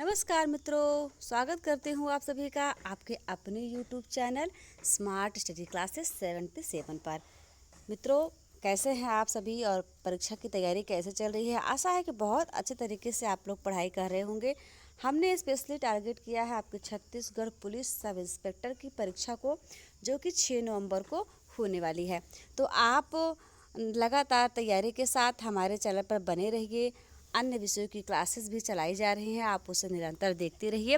नमस्कार मित्रों, स्वागत करती हूँ आप सभी का आपके अपने YouTube channel smart study classes 77 पर। मित्रों, कैसे हैं आप सभी और परीक्षा की तैयारी कैसे चल रही है। आशा है कि बहुत अच्छे तरीके से आप लोग पढ़ाई कर रहे होंगे। हमने स्पेशली टारगेट किया है आपके छत्तीसगढ़ पुलिस सब इंस्पेक्टर की परीक्षा को, जो कि 6 नवंबर को होने वाली है। तो आप लगातार तैयारी के साथ हमारे चैनल पर बने रहिए। अन्य विषयों की क्लासेस भी चलाई जा रही हैं, आप उसे निरंतर देखते रहिए।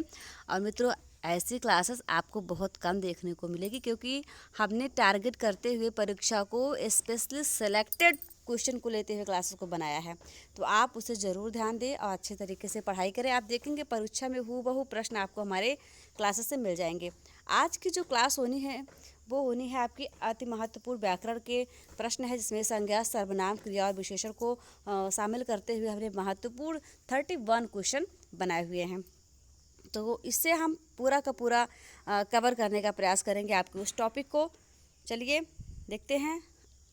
और मित्रों, ऐसी क्लासेस आपको बहुत कम देखने को मिलेगी, क्योंकि हमने टारगेट करते हुए परीक्षा को स्पेशली सेलेक्टेड क्वेश्चन को लेते हुए क्लासेस को बनाया है। तो आप उसे ज़रूर ध्यान दें और अच्छे तरीके से पढ़ाई करें। आप देखेंगे परीक्षा में हूबहू प्रश्न आपको हमारे क्लासेस से मिल जाएंगे। आज की जो क्लास होनी है वो होनी है आपकी अति महत्वपूर्ण व्याकरण के प्रश्न है, जिसमें संज्ञा, सर्वनाम, क्रिया और विशेषण को शामिल करते हुए हमने महत्वपूर्ण 31 क्वेश्चन बनाए हुए हैं। तो इससे हम पूरा का पूरा कवर करने का प्रयास करेंगे आपके उस टॉपिक को। चलिए देखते हैं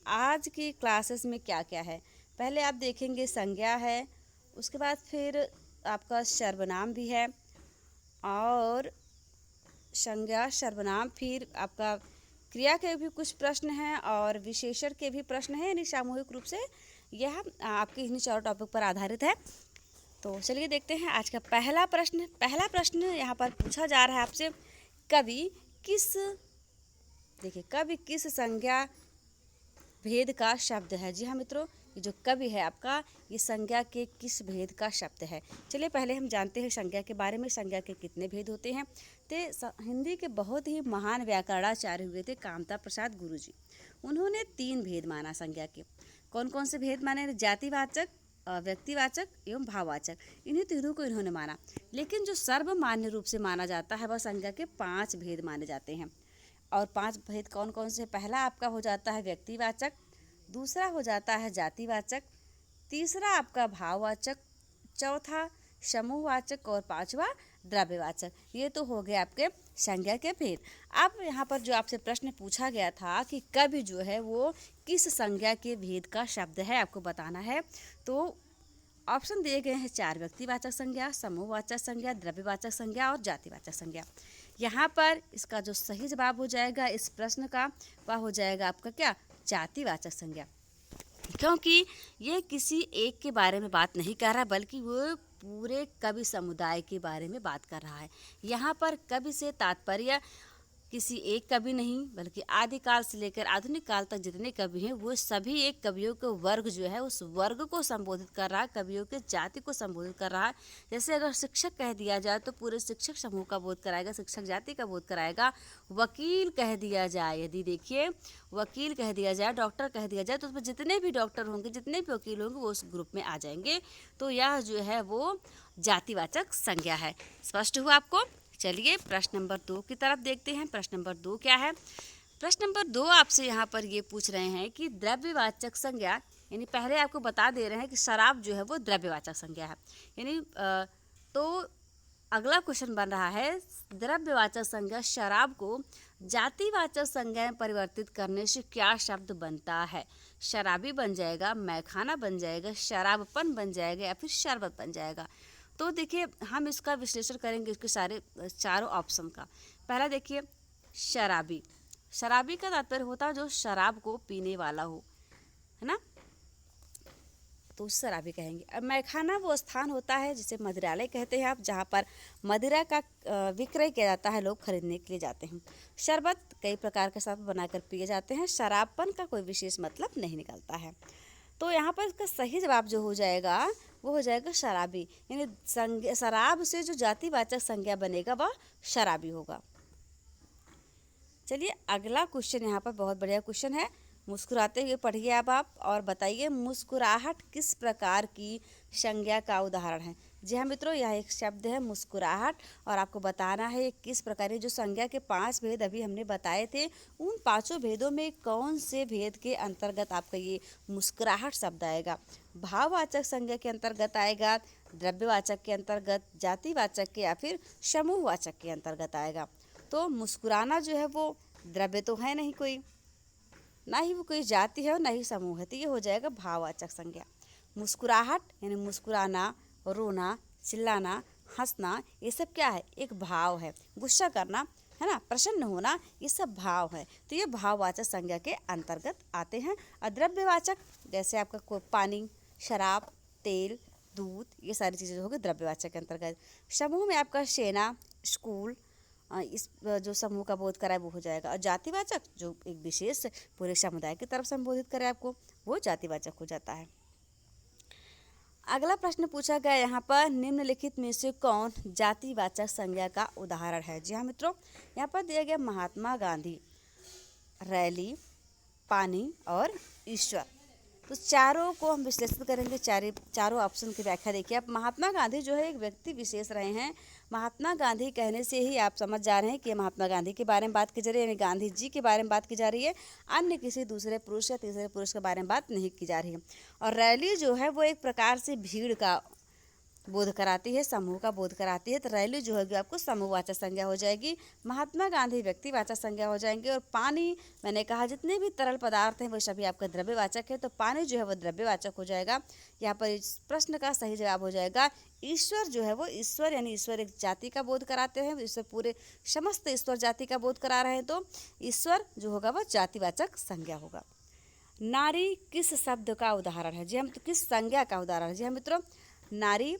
आज की क्लासेस में क्या क्या है। पहले आप देखेंगे संज्ञा है, उसके बाद फिर आपका सर्वनाम भी है, और संज्ञा, सर्वनाम, फिर आपका क्रिया के भी कुछ प्रश्न हैं और विशेषण के भी प्रश्न हैं। यानी सामूहिक रूप से यह आपके इन्हीं चारों टॉपिक पर आधारित है। तो चलिए देखते हैं आज का पहला प्रश्न यहाँ पर पूछा जा रहा है आपसे, कवि किस संज्ञा भेद का शब्द है। जी हाँ मित्रों, ये जो कवि है आपका, ये संज्ञा के किस भेद का शब्द है। चलिए पहले हम जानते हैं संज्ञा के बारे में, संज्ञा के कितने भेद होते हैं। तो हिंदी के बहुत ही महान व्याकरणाचार्य हुए थे कामता प्रसाद गुरुजी। उन्होंने 3 भेद माना संज्ञा के। कौन कौन से भेद माने? जातिवाचक, व्यक्तिवाचक एवं भाववाचक। इन्हीं तीनों को इन्होंने माना। लेकिन जो सर्वमान्य रूप से माना जाता है वह संज्ञा के 5 भेद माने जाते हैं। और 5 भेद कौन कौन से? पहला आपका हो जाता है व्यक्तिवाचक, दूसरा हो जाता है जातिवाचक, तीसरा आपका भाववाचक, चौथा समूहवाचक और 5वां द्रव्यवाचक। ये तो हो गए आपके संज्ञा के भेद। अब यहाँ पर जो आपसे प्रश्न पूछा गया था कि कवि जो है वो किस संज्ञा के भेद का शब्द है, आपको बताना है। तो ऑप्शन दिए गए हैं 4: व्यक्तिवाचक संज्ञा, समूहवाचक संज्ञा, द्रव्यवाचक संज्ञा और जातिवाचक संज्ञा। यहाँ पर इसका जो सही जवाब हो जाएगा इस प्रश्न का, वह हो जाएगा आपका क्या? जातिवाचक संज्ञा। क्योंकि ये किसी एक के बारे में बात नहीं कर रहा, बल्कि वो पूरे कवि समुदाय के बारे में बात कर रहा है। यहाँ पर कवि से तात्पर्य किसी एक कवि नहीं, बल्कि आदिकाल से लेकर आधुनिक काल तक जितने कवि हैं वो सभी एक कवियों के वर्ग जो है उस वर्ग को संबोधित कर रहा है, कवियों के जाति को संबोधित कर रहा है। जैसे अगर शिक्षक कह दिया जाए तो पूरे शिक्षक समूह का बोध कराएगा, शिक्षक जाति का बोध कराएगा। वकील कह दिया जाए, यदि देखिए वकील कह दिया जाए, डॉक्टर कह दिया जाए, तो उसमें जितने भी डॉक्टर होंगे, जितने भी वकील होंगे, वो उस ग्रुप में आ जाएंगे। तो यह जो है वो जातिवाचक संज्ञा है। स्पष्ट हुआ आपको? चलिए प्रश्न नंबर 2 की तरफ देखते हैं। प्रश्न नंबर 2 क्या है? प्रश्न नंबर 2 आपसे यहाँ पर ये पूछ रहे हैं कि द्रव्यवाचक संज्ञा, यानी पहले आपको बता दे रहे हैं कि शराब जो है वो द्रव्यवाचक संज्ञा है। यानी तो अगला क्वेश्चन बन रहा है, द्रव्यवाचक संज्ञा शराब को जातिवाचक संज्ञा में परिवर्तित करने से क्या शब्द बनता है? शराबी बन जाएगा, मैखाना बन जाएगा, शराबपन बन जाएगा या फिर शरबत बन जाएगा। तो देखिए हम इसका विश्लेषण करेंगे इसके सारे चारों ऑप्शन का। पहला देखिए शराबी। शराबी का तात्पर्य होता है जो शराब को पीने वाला हो, है ना, तो शराबी कहेंगे। अब मैखाना वो स्थान होता है जिसे मदिरालय कहते हैं आप, जहाँ पर मदिरा का विक्रय किया जाता है, लोग खरीदने के लिए जाते हैं। शरबत कई प्रकार के साथ बनाकर पिए जाते हैं। शराबपन का कोई विशेष मतलब नहीं निकलता है। तो यहाँ पर इसका सही जवाब जो हो जाएगा वो हो जाएगा शराबी। यानी शराब से जो जातिवाचक संज्ञा बनेगा वह शराबी होगा। चलिए अगला क्वेश्चन यहाँ पर बहुत बढ़िया क्वेश्चन है। मुस्कुराते हुए पढ़िए अब आप और बताइए मुस्कुराहट किस प्रकार की संज्ञा का उदाहरण है। जी हाँ मित्रों, यह एक शब्द है मुस्कुराहट, और आपको बताना है ये किस प्रकार की, जो संज्ञा के 5 भेद अभी हमने बताए थे, उन 5 भेदों में कौन से भेद के अंतर्गत आपका ये मुस्कुराहट शब्द आएगा। भाववाचक संज्ञा के अंतर्गत आएगा, द्रव्यवाचक के अंतर्गत, जातिवाचक के या फिर समूहवाचक के अंतर्गत आएगा। तो मुस्कुराना जो है वो द्रव्य तो है नहीं कोई, ना ही वो कोई जाति है और ना ही समूह है, तो ये हो जाएगा भाववाचक संज्ञा। मुस्कुराहट यानी मुस्कुराना, रोना, चिल्लाना, हंसना, ये सब क्या है? एक भाव है। गुस्सा करना, है ना, प्रसन्न होना, ये सब भाव है। तो ये भाववाचक संज्ञा के अंतर्गत आते हैं। और द्रव्यवाचक जैसे आपका पानी, शराब, तेल, दूध, ये सारी चीज़ें जो होगी द्रव्यवाचक के अंतर्गत। समूह में आपका सेना, स्कूल, इस जो समूह का बोध कराए वो हो जाएगा। और जातिवाचक जो एक विशेष पूरे समुदाय की तरफ संबोधित करे आपको, वो जातिवाचक हो जाता है। अगला प्रश्न पूछा गया यहाँ पर, निम्नलिखित में से कौन जातिवाचक संज्ञा का उदाहरण है? जी हाँ मित्रों, यहाँ पर दिया गया महात्मा गांधी, रैली, पानी और ईश्वर। तो चारों को हम विश्लेषित करेंगे। चारों ऑप्शन की व्याख्या देखिए आप। महात्मा गांधी जो है एक व्यक्ति विशेष रहे हैं। महात्मा गांधी कहने से ही आप समझ जा रहे हैं कि महात्मा गांधी के बारे में बात की जा रही है, यानी गांधी जी के बारे में बात की जा रही है, अन्य किसी दूसरे पुरुष या तीसरे पुरुष के बारे में बात नहीं की जा रही है। और रैली जो है वो एक प्रकार से भीड़ का बोध कराती है, समूह का बोध कराती है। तो रैली जो होगी आपको समूहवाचक संज्ञा हो जाएगी। महात्मा गांधी व्यक्तिवाचक संज्ञा हो जाएंगे। और पानी, मैंने कहा जितने भी तरल पदार्थ हैं वो सभी आपका द्रव्यवाचक है, तो पानी जो है वो द्रव्यवाचक हो जाएगा। यहाँ पर इस प्रश्न का सही जवाब हो जाएगा ईश्वर जो है वो, ईश्वर यानी ईश्वर एक जाति का बोध कराते हैं। ईश्वर पूरे समस्त ईश्वर जाति का बोध करा रहे हैं, तो ईश्वर जो होगा वो जातिवाचक संज्ञा होगा। नारी किस शब्द का उदाहरण है? जी हम, तो किस संज्ञा का उदाहरण है? जी हाँ मित्रों, नारी,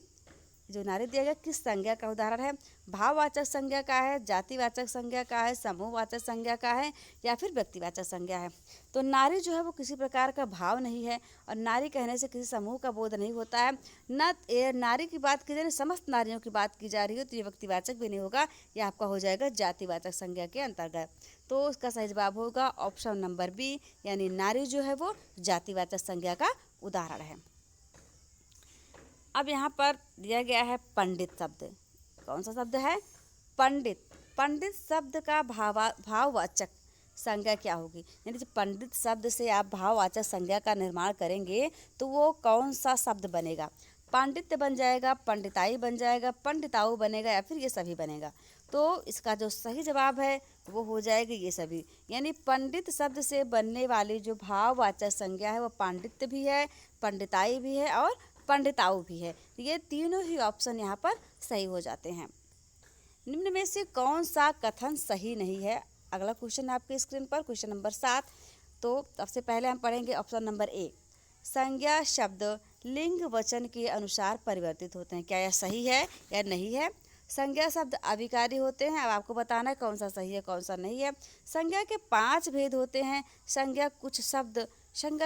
जो नारी दिया गया किस संज्ञा का उदाहरण है? भाववाचक संज्ञा का है, जातिवाचक संज्ञा का है, समूहवाचक संज्ञा का है, या फिर व्यक्तिवाचक संज्ञा है? तो नारी जो है वो किसी प्रकार का भाव नहीं है, और नारी कहने से किसी समूह का बोध नहीं होता है। न नारी की बात की जा रही, समस्त नारियों की बात की जा रही हो, तो ये व्यक्तिवाचक भी नहीं होगा, यह आपका हो जाएगा जातिवाचक संज्ञा के अंतर्गत। तो उसका सही जवाब होगा ऑप्शन नंबर बी, यानी नारी जो है वो जातिवाचक संज्ञा का उदाहरण है। अब यहाँ पर दिया गया है पंडित शब्द। कौन सा शब्द है? पंडित। पंडित शब्द का भाववाचक संज्ञा क्या होगी? यानी कि पंडित शब्द से आप भाववाचक संज्ञा का निर्माण करेंगे तो वो कौन सा शब्द बनेगा? पांडित्य बन जाएगा, पंडिताई बन जाएगा, पंडिताऊ बनेगा, या फिर ये सभी बनेगा? तो इसका जो सही जवाब है वो हो जाएगा ये सभी। यानी पंडित शब्द से बनने वाली जो भाववाचक संज्ञा है वो पांडित्य भी है, पंडिताई भी है और पंडिताऊ भी है। ये तीनों ही ऑप्शन यहाँ पर सही हो जाते हैं। निम्न में से कौन सा कथन सही नहीं है? अगला क्वेश्चन है आपके स्क्रीन पर, क्वेश्चन नंबर 7। तो सबसे पहले हम पढ़ेंगे ऑप्शन नंबर ए, संज्ञा शब्द लिंग वचन के अनुसार परिवर्तित होते हैं। क्या यह सही है या नहीं है? संज्ञा शब्द अविकारी होते हैं। अब आपको बताना है कौन सा सही है कौन सा नहीं है। संज्ञा के 5 भेद होते हैं। संज्ञा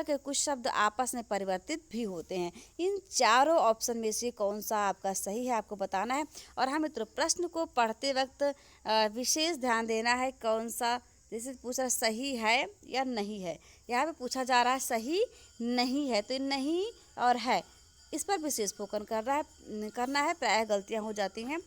के कुछ शब्द आपस में परिवर्तित भी होते हैं। इन चारों ऑप्शन में से कौन सा आपका सही है आपको बताना है। और हाँ मित्रों, प्रश्न को पढ़ते वक्त विशेष ध्यान देना है, कौन सा, जैसे पूछा सही है या नहीं है, यहाँ पे पूछा जा रहा है सही नहीं है, तो नहीं और है इस पर विशेष फोकस करना है। प्रायः गलतियाँ हो जाती हैं,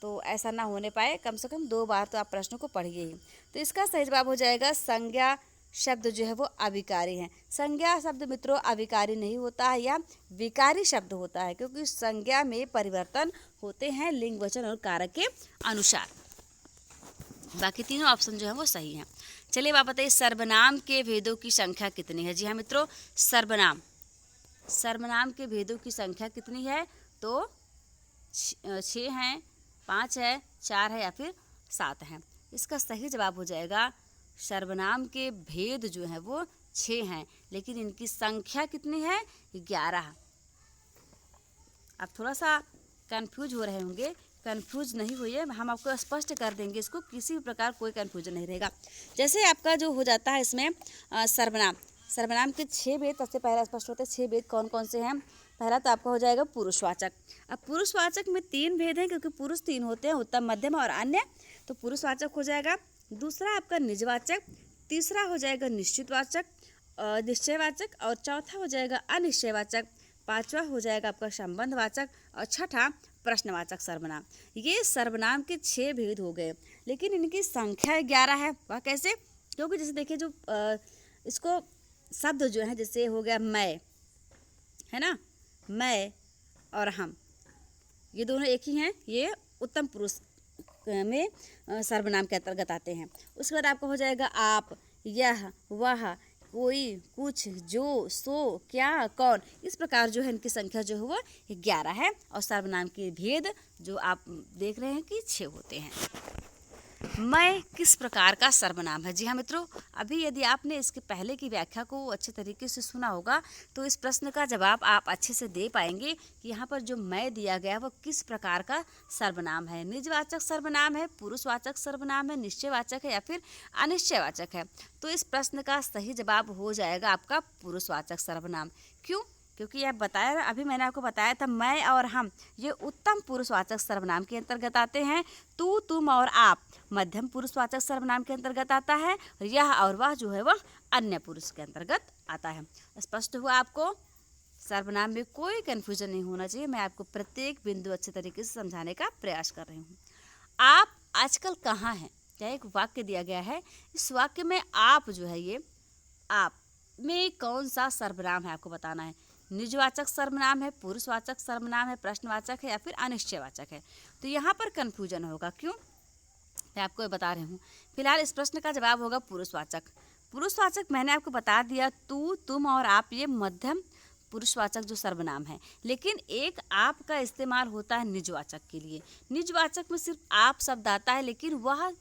तो ऐसा ना होने पाए, कम से कम 2 बार तो आप प्रश्न को पढ़िए ही। तो इसका सही जवाब हो जाएगा संज्ञा शब्द जो है वो अविकारी है। संज्ञा शब्द मित्रों अविकारी नहीं होता है, या विकारी शब्द होता है, क्योंकि संज्ञा में परिवर्तन होते हैं लिंग वचन और कारक के अनुसार। बाकी तीनों ऑप्शन जो है वो सही हैं। चलिए आप बताइए, सर्वनाम के भेदों की संख्या कितनी है? जी हाँ मित्रों, सर्वनाम के भेदों की संख्या कितनी है? तो 6 हैं, 5 है, 4 है, या फिर 7 है। इसका सही जवाब हो जाएगा सर्वनाम के भेद जो हैं वो 6 हैं, लेकिन इनकी संख्या कितनी है? 11। आप थोड़ा सा कंफ्यूज हो रहे होंगे, कंफ्यूज नहीं होइए, हम आपको स्पष्ट कर देंगे इसको, किसी भी प्रकार कोई कंफ्यूजन नहीं रहेगा। जैसे आपका जो हो जाता है इसमें सर्वनाम के 6 भेद सबसे पहला स्पष्ट होते हैं। 6 भेद कौन कौन से हैं? पहला तो आपका हो जाएगा पुरुषवाचक। अब पुरुषवाचक में 3 भेद हैं, क्योंकि पुरुष 3 होते हैं, उत्तम, मध्यम और अन्य, तो पुरुषवाचक हो जाएगा। दूसरा आपका निजवाचक, तीसरा हो जाएगा निश्चितवाचक, निश्चयवाचक, और चौथा हो जाएगा अनिश्चयवाचक, पांचवा हो जाएगा आपका संबंधवाचक, और छठा प्रश्नवाचक सर्वनाम। ये सर्वनाम के 6 भेद हो गए, लेकिन इनकी संख्या 11 है। वह कैसे? क्योंकि जैसे देखिए, जो इसको शब्द जो है, जैसे हो गया मैं, है ना, मैं और हम, ये दोनों एक ही हैं, ये उत्तम पुरुष में सर्वनाम के अंतर्गत आते हैं। उसके बाद आपका हो जाएगा आप, यह, वह, कोई, कुछ, जो, सो, क्या, कौन, इस प्रकार जो है इनकी संख्या जो है वो 11 है। और सर्वनाम के भेद जो आप देख रहे हैं कि 6 होते हैं। मैं किस प्रकार का सर्वनाम है? जी हाँ मित्रों, अभी यदि आपने इसके पहले की व्याख्या को अच्छे तरीके से सुना होगा तो इस प्रश्न का जवाब आप अच्छे से दे पाएंगे कि यहाँ पर जो मैं दिया गया वो किस प्रकार का सर्वनाम है। निजवाचक सर्वनाम है, पुरुषवाचक सर्वनाम है, निश्चयवाचक है या फिर अनिश्चयवाचक है। तो इस प्रश्न का सही जवाब हो जाएगा आपका पुरुषवाचक सर्वनाम। क्यों? क्योंकि यह बताया, अभी मैंने आपको बताया था मैं और हम ये उत्तम पुरुषवाचक सर्वनाम के अंतर्गत आते हैं। तू, तुम और आप मध्यम पुरुषवाचक सर्वनाम के अंतर्गत आता है। यह और वह जो है वह अन्य पुरुष के अंतर्गत आता है। स्पष्ट हुआ आपको? सर्वनाम में कोई कन्फ्यूजन नहीं होना चाहिए। मैं आपको प्रत्येक बिंदु अच्छे तरीके से समझाने का प्रयास कर रही हूँ। आप आजकल कहाँ हैं? क्या एक वाक्य दिया गया है, इस वाक्य में आप जो है ये आप में कौन सा सर्वनाम है आपको बताना है। निजवाचक सर्वनाम है, पुरुषवाचक सर्वनाम है, प्रश्नवाचक है या फिर अनिश्चयवाचक है। तो यहाँ पर कन्फ्यूजन होगा। क्यों? मैं आपको बता रही हूँ। फिलहाल इस प्रश्न का जवाब होगा पुरुषवाचक। पुरुषवाचक मैंने आपको बता दिया, तू, तुम और आप ये मध्यम पुरुषवाचक जो सर्वनाम है। लेकिन एक आप का इस्तेमाल होता है निजवाचक के लिए। निजवाचक में सिर्फ आप शब्द आता है, लेकिन वह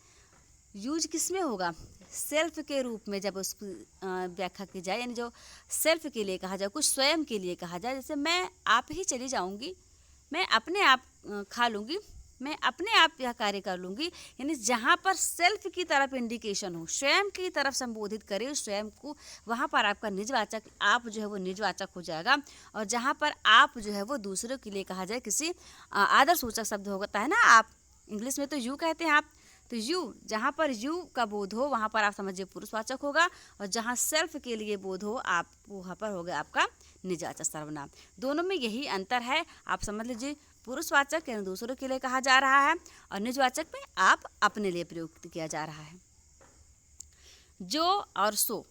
यूज किस में होगा? सेल्फ के रूप में। जब उसकी व्याख्या की जाए, यानी जो सेल्फ के लिए कहा जाए, कुछ स्वयं के लिए कहा जाए, जैसे मैं आप ही चली जाऊंगी, मैं अपने आप खा लूँगी, मैं अपने आप यह कार्य कर लूँगी, यानी जहाँ पर सेल्फ की तरफ इंडिकेशन हो, स्वयं की तरफ संबोधित करे स्वयं को, वहाँ पर आपका निजवाचक आप जो है वो निजवाचक हो जाएगा। और जहाँ पर आप जो है वो दूसरों के लिए कहा जाए, किसी आदर सूचक शब्द होता है ना, आप इंग्लिश में तो यू कहते हैं आप, तो यू, जहाँ पर यू का बोध हो वहाँ पर आप समझिए पुरुषवाचक होगा, और जहाँ सेल्फ के लिए बोध हो आप, वहाँ पर होगा आपका निजवाचक सर्वनाम। दोनों में यही अंतर है। आप समझ लीजिए, पुरुषवाचक यानी दूसरों के लिए कहा जा रहा है, और निजवाचक में आप अपने लिए प्रयुक्त किया जा रहा है। जो और सो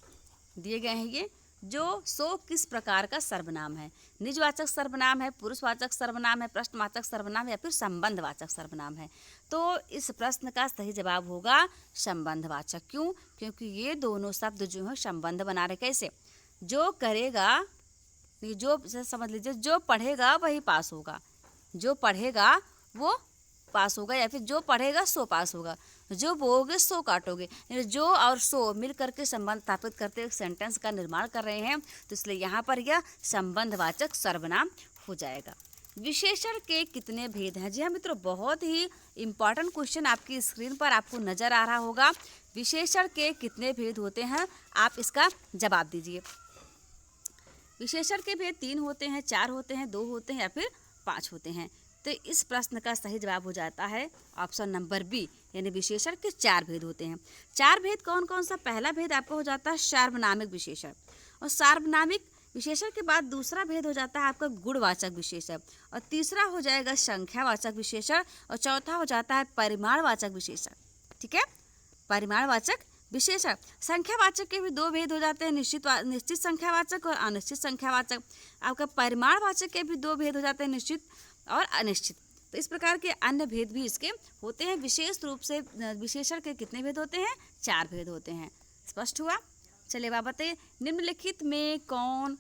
दिए गए हैं, ये जो, सो किस प्रकार का सर्वनाम है? निजवाचक सर्वनाम है, पुरुषवाचक सर्वनाम है, प्रश्नवाचक सर्वनाम या फिर संबंधवाचक सर्वनाम है। तो इस प्रश्न का सही जवाब होगा संबंधवाचक। क्यों? क्योंकि ये दोनों शब्द जो है संबंध बना रहे। कैसे? जो करेगा, जो समझ लीजिए, जो पढ़ेगा वही पास होगा, जो पढ़ेगा वो पास होगा, या फिर जो पढ़ेगा सो पास होगा, जो बोओगे सो काटोगे। जो और सो मिल करके संबंध स्थापित करते एक सेंटेंस का निर्माण कर रहे हैं, तो इसलिए यहाँ पर यह संबंधवाचक सर्वनाम हो जाएगा। विशेषण के कितने भेद हैं? जी हाँ मित्रों, बहुत ही इम्पॉर्टेंट क्वेश्चन आपकी स्क्रीन पर आपको नजर आ रहा होगा। विशेषण के कितने भेद होते हैं? आप इसका जवाब दीजिए। विशेषण के भेद 3 होते हैं, 4 होते हैं, 2 होते हैं या फिर 5 होते हैं। तो इस प्रश्न का सही जवाब हो जाता है ऑप्शन नंबर बी, यानी विशेषण के 4 भेद होते हैं। 4 भेद कौन कौन सा? पहला भेद आपका हो जाता है सार्वनामिक विशेषण, और सार्वनामिक विशेषण के बाद दूसरा भेद हो जाता है आपका गुणवाचक विशेषण, और तीसरा हो जाएगा संख्यावाचक विशेषण, और चौथा हो जाता है परिमाणवाचक विशेषण। ठीक है, परिमाणवाचक विशेषण। संख्यावाचक के भी 2 भेद हो जाते हैं, निश्चित संख्यावाचक और अनिश्चित संख्यावाचक। आपका परिमाणवाचक के भी 2 भेद हो जाते हैं, निश्चित और अनिश्चित। तो इस प्रकार के अन्य भेद भी इसके होते हैं। विशेष रूप से विशेषण के कितने भेद होते हैं? 4 भेद होते हैं। स्पष्ट हुआ? चलिए आप बताइए, निम्नलिखित में कौन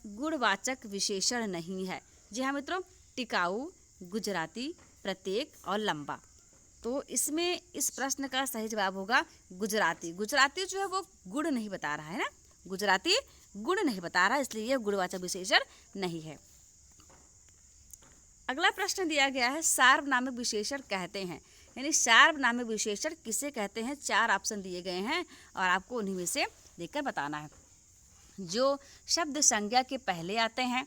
गुणवाचक विशेषण नहीं है? जी हाँ मित्रों, टिकाऊ, गुजराती, प्रत्येक और लंबा। तो इसमें इस प्रश्न का सही जवाब होगा गुजराती। गुजराती जो है वो गुण नहीं बता रहा है ना, गुजराती गुण नहीं बता रहा, इसलिए यह गुणवाचक विशेषण नहीं है। अगला प्रश्न दिया गया है, सार्वनामिक विशेषण कहते हैं, यानी सार्वनामिक विशेषण किसे कहते हैं? 4 ऑप्शन दिए गए हैं और आपको उन्हीं में से देखकर बताना है। जो शब्द संज्ञा के पहले आते हैं,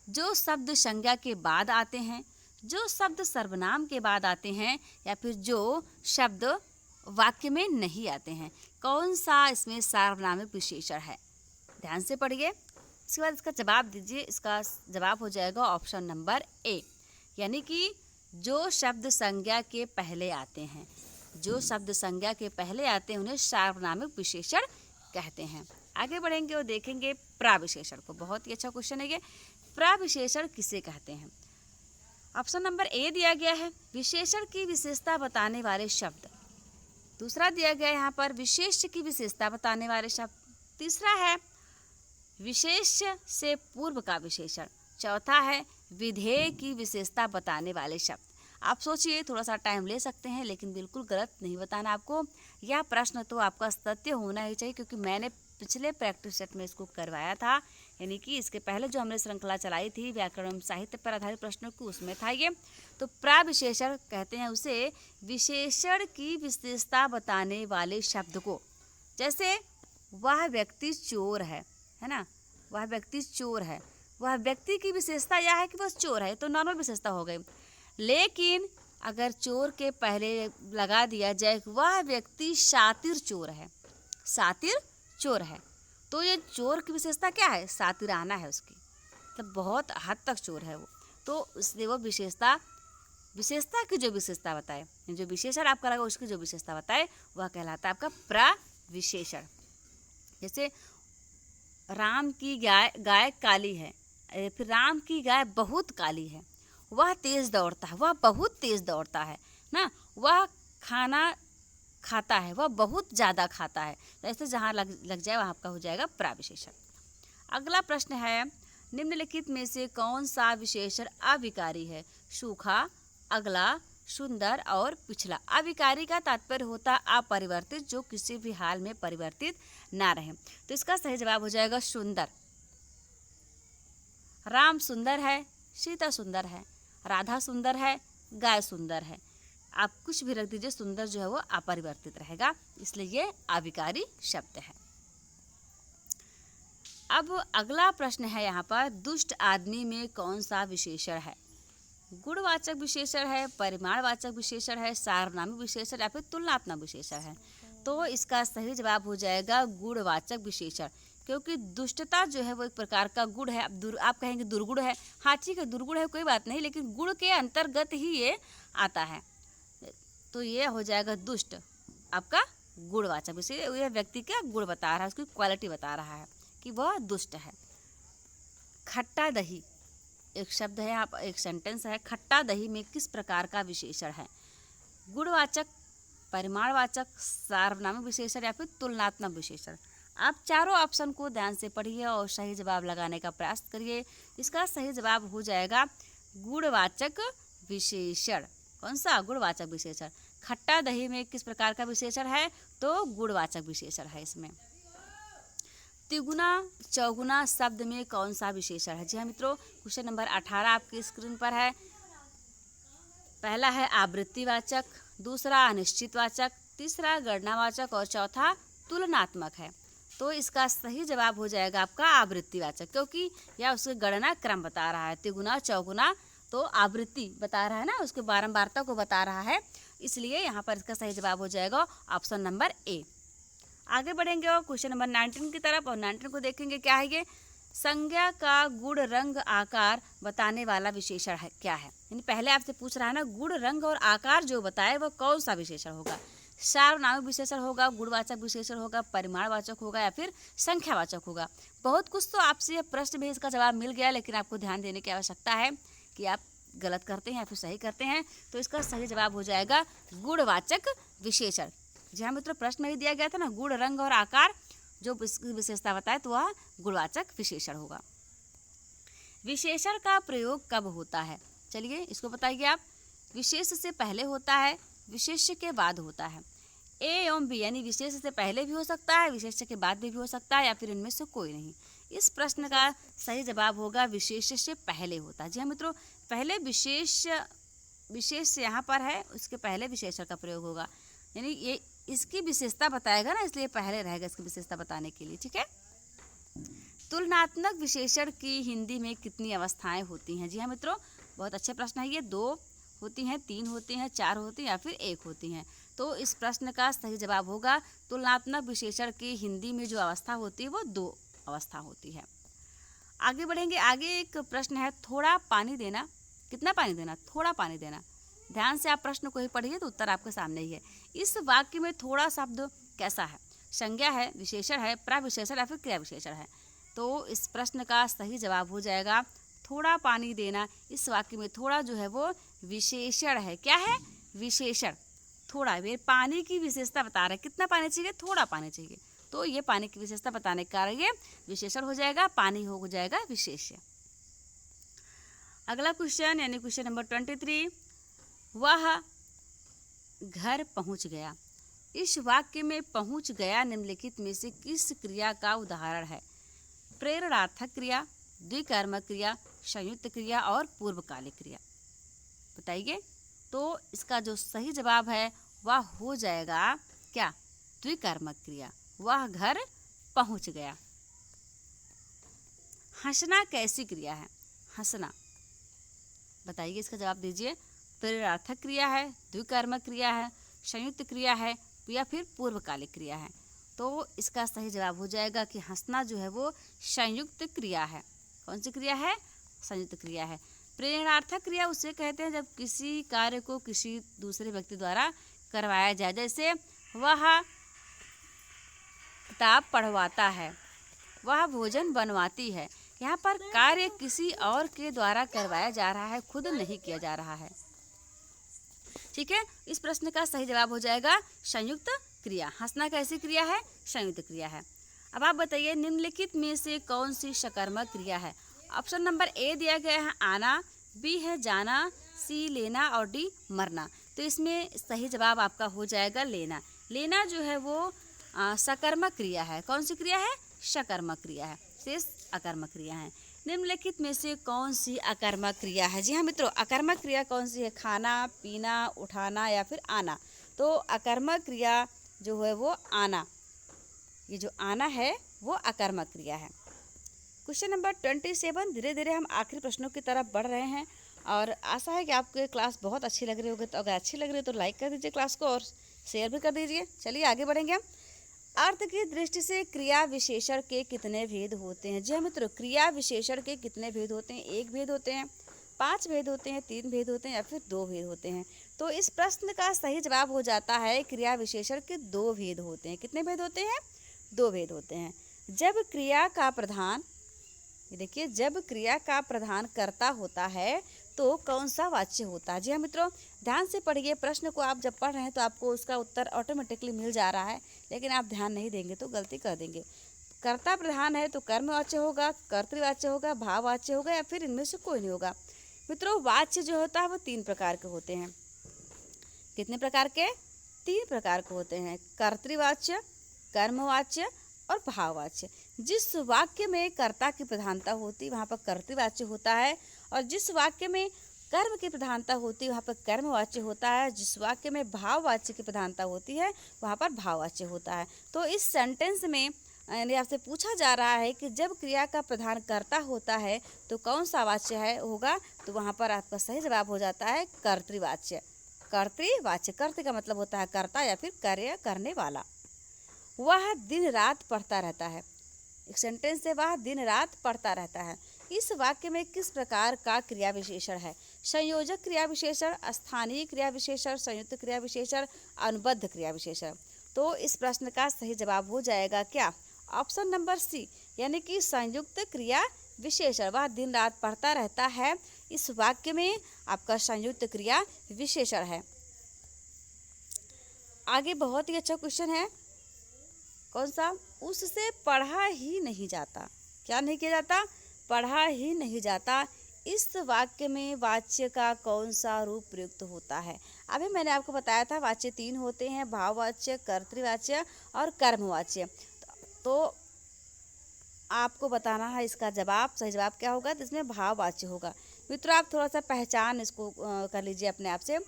जो शब्द संज्ञा के बाद आते हैं, जो शब्द सर्वनाम के बाद आते हैं, या फिर जो शब्द वाक्य में नहीं आते हैं। कौन सा इसमें सार्वनामिक विशेषण है? ध्यान से पढ़िए, इसके बाद इसका जवाब दीजिए। इसका जवाब हो जाएगा ऑप्शन नंबर ए, यानी कि जो शब्द संज्ञा के पहले आते हैं, जो शब्द संज्ञा के पहले आते हैं उन्हें सार्वनामिक विशेषण कहते हैं। आगे बढ़ेंगे और देखेंगे प्राविशेषण को। बहुत ही अच्छा क्वेश्चन है ये। प्राविशेषण किसे कहते हैं? ऑप्शन नंबर ए दिया गया है, विशेषण की विशेषता बताने वाले शब्द। दूसरा दिया गया है यहाँ पर विशेष्य की विशेषता बताने वाले शब्द। तीसरा है विशेष्य से पूर्व का विशेषण। चौथा है विधेय की विशेषता बताने वाले शब्द। आप सोचिए, थोड़ा सा टाइम ले सकते हैं, लेकिन बिल्कुल गलत नहीं बताना आपको। यह प्रश्न तो आपका सत्य होना ही चाहिए, क्योंकि मैंने पिछले प्रैक्टिस सेट में इसको करवाया था, यानी कि इसके पहले जो हमने श्रृंखला चलाई थी व्याकरण एवं साहित्य पर आधारित प्रश्नों की, उसमें था ये। तो प्राविशेषण कहते हैं उसे, विशेषण की विशेषता बताने वाले शब्द को। जैसे वह व्यक्ति चोर है ना, वह व्यक्ति चोर है, वह व्यक्ति की विशेषता यह है कि वह चोर है, तो नॉर्मल विशेषता हो गई। लेकिन अगर चोर के पहले लगा दिया जाए वह व्यक्ति शातिर चोर है, शातिर चोर है, तो ये चोर की विशेषता क्या है? शातिराना है उसकी, मतलब बहुत हद तक चोर है वो। तो इसलिए वो विशेषता की जो विशेषता बताए, जो विशेषण आपका लगा उसकी जो विशेषता बताए, वह कहलाता है आपका प्राविशेषण। जैसे राम की गाय काली है, फिर राम की गाय बहुत काली है, वह तेज दौड़ता है, वह बहुत तेज दौड़ता है ना, वह खाना खाता है, वह बहुत ज़्यादा खाता है। तो ऐसे जहाँ लग जाए वहाँ आपका हो जाएगा प्राविशेषण। अगला प्रश्न है, निम्नलिखित में से कौन सा विशेषण अविकारी है? सूखा, अगला, सुंदर और पिछला। अविकारी का तात्पर्य होता है अपरिवर्तित, जो किसी भी हाल में परिवर्तित ना रहे। तो इसका सही जवाब हो जाएगा सुंदर। राम सुंदर है, सीता सुंदर है, राधा सुंदर है, गाय सुंदर है, आप कुछ भी रख दीजिए, सुंदर जो है वो अपरिवर्तित रहेगा, इसलिए ये अविकारी शब्द है। अब अगला प्रश्न है यहाँ पर, दुष्ट आदमी में कौन सा विशेषण है? गुणवाचक विशेषण है, परिमाणवाचक विशेषण है, सार्वनामिक विशेषण या फिर तुलनात्मक विशेषण है? तो इसका सही जवाब हो जाएगा गुणवाचक विशेषण, क्योंकि दुष्टता जो है वो एक प्रकार का गुण है। अब आप कहेंगे दुर्गुण है, हाँ ठीक है दुर्गुण है, कोई बात नहीं, लेकिन गुण के अंतर्गत ही ये आता है, तो ये हो जाएगा दुष्ट आपका गुणवाचक विशेषण। यह व्यक्ति का गुण बता रहा है, उसकी क्वालिटी बता रहा है कि वह दुष्ट है। खट्टा दही एक शब्द है, आप एक सेंटेंस है, खट्टा दही में किस प्रकार का विशेषण है? गुणवाचक, परिमाणवाचक, सार्वनामिक विशेषण या फिर तुलनात्मक विशेषण? आप चारों ऑप्शन को ध्यान से पढ़िए और सही जवाब लगाने का प्रयास करिए। इसका सही जवाब हो जाएगा गुणवाचक विशेषण। कौन सा? गुणवाचक विशेषण। खट्टा दही में किस प्रकार का विशेषण है? तो गुणवाचक विशेषण है इसमें। तिगुना चौगुना शब्द में कौन सा विशेषण है? जी हाँ मित्रों, क्वेश्चन नंबर 18 आपकी स्क्रीन पर है। पहला है आवृत्तिवाचक, दूसरा अनिश्चितवाचक, तीसरा गणनावाचक और चौथा तुलनात्मक है। तो इसका सही जवाब हो जाएगा आपका आवृत्तिवाचक, क्योंकि यह उसके गणना क्रम बता रहा है। तिगुना चौगुना तो आवृत्ति बता रहा है ना, उसके बारंबारता को बता रहा है, इसलिए यहाँ पर इसका सही जवाब हो जाएगा ऑप्शन नंबर ए। आगे बढ़ेंगे और क्वेश्चन नंबर 19 की तरफ, और 19 को देखेंगे क्या है ये। संज्ञा का गुण रंग आकार बताने वाला विशेषण है क्या है? यानी पहले आपसे पूछ रहा है ना, गुण रंग और आकार जो बताए वह कौन सा विशेषण होगा? सार्वनामिक विशेषण होगा, गुणवाचक विशेषण होगा, परिमाणवाचक होगा या फिर संख्यावाचक होगा? बहुत कुछ तो आपसे यह प्रश्न में इसका जवाब मिल गया, लेकिन आपको ध्यान देने की आवश्यकता है कि आप गलत करते हैं या फिर सही करते हैं। तो इसका सही जवाब हो जाएगा गुणवाचक विशेषण। जी हाँ मित्रों, प्रश्न में ही दिया गया था ना, गुण रंग और आकार जो विशेषता बताए तो वह गुणवाचक विशेषण होगा। विशेषण का प्रयोग कब होता है? चलिए इसको बताइए आप। विशेष से पहले होता है, विशेष्य के बाद होता है। ए एवं बी, यानी विशेष से पहले भी हो सकता है, विशेष्य के बाद भी हो सकता है, या फिर इनमें से कोई नहीं। इस प्रश्न का सही जवाब होगा विशेष से पहले होता है। जी हाँ मित्रों, पहले विशेष यहाँ पर है, उसके पहले विशेषण का प्रयोग होगा, यानी ये इसकी विशेषता बताएगा ना, इसलिए पहले रहेगा इसकी विशेषता बताने के लिए। ठीक है। तुलनात्मक विशेषण की हिंदी में कितनी अवस्थाएं होती हैं? जी हाँ मित्रों, बहुत अच्छे प्रश्न है ये। 2 होती हैं, 3 होती हैं, 4 होती हैं या फिर 1 होती हैं? तो इस प्रश्न का सही जवाब होगा तुलनात्मक विशेषण की हिंदी में जो अवस्था होती है वो 2 अवस्था होती है। आगे बढ़ेंगे। आगे एक प्रश्न है, थोड़ा पानी देना, कितना पानी देना? थोड़ा पानी देना। ध्यान से आप प्रश्न को ही पढ़िए तो उत्तर आपके सामने ही है। इस वाक्य में थोड़ा शब्द कैसा है? संज्ञा है, विशेषण है, प्रविशेषण या फिर क्रिया विशेषण है? तो इस प्रश्न का सही जवाब हो जाएगा थोड़ा पानी देना। इस वाक्य में थोड़ा जो है वो विशेषण है। क्या है? विशेषण। थोड़ा, वे पानी की विशेषता बता रहे हैं, कितना पानी चाहिए? थोड़ा पानी चाहिए, तो ये पानी की विशेषता बताने का ये विशेषण हो जाएगा, पानी हो जाएगा विशेष्य। अगला क्वेश्चन यानी क्वेश्चन नंबर 23, वह घर पहुंच गया। इस वाक्य में पहुंच गया निम्नलिखित में से किस क्रिया का उदाहरण है? प्रेरणार्थक क्रिया, द्विकर्मक क्रिया, संयुक्त क्रिया और पूर्वकालिक क्रिया। बताइए। तो इसका जो सही जवाब है वह हो जाएगा क्या? द्विकर्मक क्रिया। वह घर पहुंच गया। हंसना कैसी क्रिया है? हंसना, बताइए, इसका जवाब दीजिए। प्रेरणार्थक क्रिया है, द्विकर्मक क्रिया है, संयुक्त क्रिया है या फिर पूर्वकालिक क्रिया है? तो इसका सही जवाब हो जाएगा कि हंसना जो है वो संयुक्त क्रिया है। कौन सी क्रिया है? संयुक्त क्रिया है। प्रेरणार्थक क्रिया उसे कहते हैं जब किसी कार्य को किसी दूसरे व्यक्ति द्वारा करवाया जाए, जैसे वह किताब पढ़वाता है, वह भोजन बनवाती है। यहाँ पर कार्य किसी और के द्वारा करवाया जा रहा है, खुद नहीं किया जा रहा है। ठीक है, इस प्रश्न का सही जवाब हो जाएगा संयुक्त क्रिया। हंसना कैसी क्रिया है? संयुक्त क्रिया है। अब आप बताइए निम्नलिखित में से कौन सी सकर्मक क्रिया है? ऑप्शन नंबर ए दिया गया है आना, बी है जाना, सी लेना और डी मरना। तो इसमें सही जवाब आपका हो जाएगा लेना। लेना जो है वो सकर्मक क्रिया है। कौन सी क्रिया है? सकर्मक क्रिया है। शेष अकर्मक क्रिया है। निम्नलिखित में से कौन सी अकर्मक क्रिया है? जी हाँ मित्रों, अकर्मक क्रिया कौन सी है? खाना, पीना, उठाना या फिर आना। तो अकर्मक क्रिया जो है वो आना, ये जो आना है वो अकर्मक क्रिया है। क्वेश्चन नंबर 27, धीरे धीरे हम आखिरी प्रश्नों की तरफ बढ़ रहे हैं और आशा है कि आपको क्लास बहुत अच्छी लग रही होगी। तो अगर अच्छी लग रही है तो लाइक कर दीजिए क्लास को और शेयर भी कर दीजिए। चलिए आगे बढ़ेंगे हम। अर्थ की दृष्टि से क्रिया विशेषण के कितने भेद होते हैं? जी हाँ मित्रों, क्रिया विशेषण के कितने भेद होते हैं? 1 भेद होते हैं, 5 भेद होते हैं, 3 भेद होते हैं या फिर 2 भेद होते हैं? तो इस प्रश्न का सही जवाब हो जाता है क्रिया विशेषण के 2 भेद होते हैं। कितने भेद होते हैं? 2 भेद होते हैं। जब क्रिया का प्रधान, ये देखिए, जब क्रिया का प्रधान कर्ता होता है तो कौन सा वाच्य होता है? जी हाँ मित्रों, ध्यान से पढ़िए। प्रश्न को आप जब पढ़ रहे हैं तो आपको उसका उत्तर ऑटोमेटिकली मिल जा रहा है, लेकिन आप ध्यान नहीं देंगे तो गलती कर देंगे। कर्ता प्रधान है तो कर्मवाच्य होगा, कर्तृवाच्य होगा, भाववाच्य होगा या फिर इनमें से कोई नहीं होगा। मित्रों, वाच्य जो होता है वो 3 प्रकार के होते हैं। कितने प्रकार के? 3 प्रकार के होते हैं। कर्तृवाच्य, कर्मवाच्य और भाववाच्य। जिस वाक्य में कर्ता की प्रधानता होती वहाँ पर कर्तृवाच्य होता है, और जिस वाक्य में कर्म की प्रधानता होती है वहाँ पर कर्मवाच्य होता है। जिस वाक्य में भाववाच्य की प्रधानता होती है वहाँ पर भाववाच्य होता है। तो इस सेंटेंस में यानी आपसे पूछा जा रहा है कि जब क्रिया का प्रधान कर्ता होता है तो कौन सा वाच्य है होगा? तो वहाँ पर आपका सही जवाब हो जाता है कर्तृवाच्य। कर्तृवाच्य, कर्तृ का मतलब होता है कर्ता या फिर कार्य करने वाला। वह दिन रात पढ़ता रहता है। एक सेंटेंस है, वह दिन रात पढ़ता रहता है। इस वाक्य में किस प्रकार का क्रिया विशेषण है? संयोजक क्रिया विशेषण, स्थानीय क्रिया विशेषण, संयुक्त क्रिया विशेषण, अनुबद्ध क्रिया विशेषण। तो इस प्रश्न का सही जवाब हो जाएगा क्या? ऑप्शन नंबर सी, यानी कि संयुक्त क्रिया विशेषण। वह दिन रात पढ़ता रहता है, इस वाक्य में आपका संयुक्त क्रिया विशेषण है। आगे बहुत ही अच्छा क्वेश्चन है। कौन सा? उससे पढ़ा ही नहीं जाता। क्या नहीं किया जाता? पढ़ा ही नहीं जाता। इस वाक्य में वाच्य का कौन सा रूप प्रयुक्त होता है? अभी मैंने आपको बताया था वाच्य 3 होते हैं, भाववाच्य, कर्तृवाच्य और कर्मवाच्य। तो आपको बताना है इसका जवाब, सही जवाब क्या होगा? तो इसमें भाववाच्य होगा। मित्रों, आप थोड़ा सा पहचान इसको कर लीजिए अपने आप से।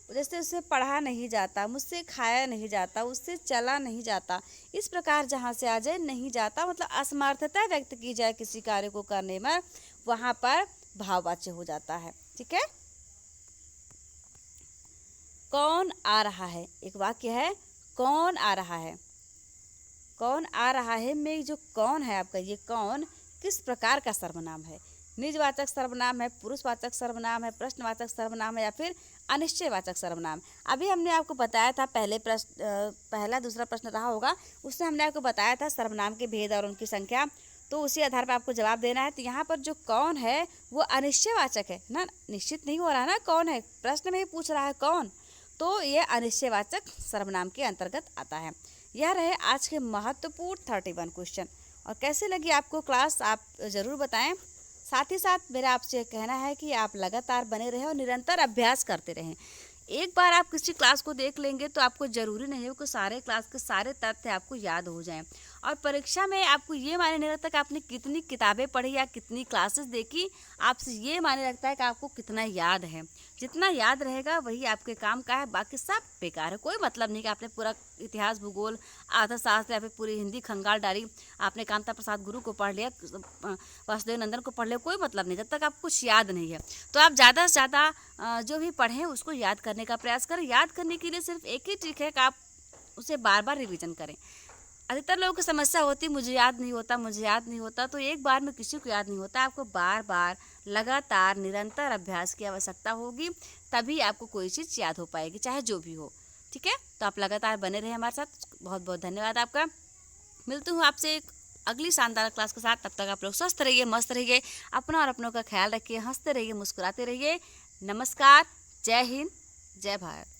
जैसे उससे पढ़ा नहीं जाता, मुझसे खाया नहीं जाता, उससे चला नहीं जाता, इस प्रकार जहाँ से आ जाए नहीं जाता मतलब असमर्थता व्यक्त की जाए किसी कार्य को करने में, वहाँ पर भाववाच्य हो जाता है। ठीक है। कौन आ रहा है? एक वाक्य है, कौन आ रहा है। कौन आ रहा है में जो कौन है आपका, ये कौन किस प्रकार का सर्वनाम है? निजवाचक सर्वनाम है, पुरुषवाचक सर्वनाम है, प्रश्नवाचक सर्वनाम है या फिर अनिश्चयवाचक सर्वनाम? अभी हमने आपको बताया था पहला दूसरा प्रश्न रहा होगा, उसमें हमने आपको बताया था सर्वनाम के भेद और उनकी संख्या। तो उसी आधार पर आपको जवाब देना है। तो यहाँ पर जो कौन है वो अनिश्चयवाचक है ना, निश्चित नहीं हो रहा ना कौन है, प्रश्न में ही पूछ रहा है कौन, तो ये अनिश्चयवाचक सर्वनाम के अंतर्गत आता है। यह रहे आज के महत्वपूर्ण 31 क्वेश्चन। और कैसे लगी आपको क्लास, आप ज़रूर बताएं। साथ ही साथ मेरा आपसे कहना है कि आप लगातार बने रहें और निरंतर अभ्यास करते रहें। एक बार आप किसी क्लास को देख लेंगे तो आपको ज़रूरी नहीं है कि सारे क्लास के सारे तथ्य आपको याद हो जाएं। और परीक्षा में आपको ये मायने नहीं रखता कि आपने कितनी किताबें पढ़ी या कितनी क्लासेस देखी, आपसे ये मायने रखता है कि आपको कितना याद है। जितना याद रहेगा वही आपके काम का है, बाकी सब बेकार है। कोई मतलब नहीं कि आपने पूरा इतिहास, भूगोल, अर्थशास्त्र या फिर पूरी हिंदी खंगाल डाली, आपने कांता प्रसाद गुरु को पढ़ लिया, वासुदेव नंदन को पढ़ लिया, कोई मतलब नहीं जब तक आपको कुछ याद नहीं है। तो आप ज़्यादा से ज़्यादा जो भी पढ़ें उसको याद करने का प्रयास करें। याद करने के लिए सिर्फ एक ही ट्रिक है कि आप उसे बार बार रिवीजन करें। अधिकतर लोगों की समस्या होती मुझे याद नहीं होता, मुझे याद नहीं होता। तो एक बार में किसी को याद नहीं होता, आपको बार बार लगातार निरंतर अभ्यास की आवश्यकता होगी, तभी आपको कोई चीज़ याद हो पाएगी, चाहे जो भी हो। ठीक है, तो आप लगातार बने रहे हमारे साथ। बहुत बहुत धन्यवाद आपका। मिलती हूँ आपसे एक अगली शानदार क्लास के साथ। तब तक आप लोग स्वस्थ रहिए, मस्त रहिए, अपना और अपनों का ख्याल रखिए, हंसते रहिए, मुस्कुराते रहिए। नमस्कार, जय हिंद, जय भारत।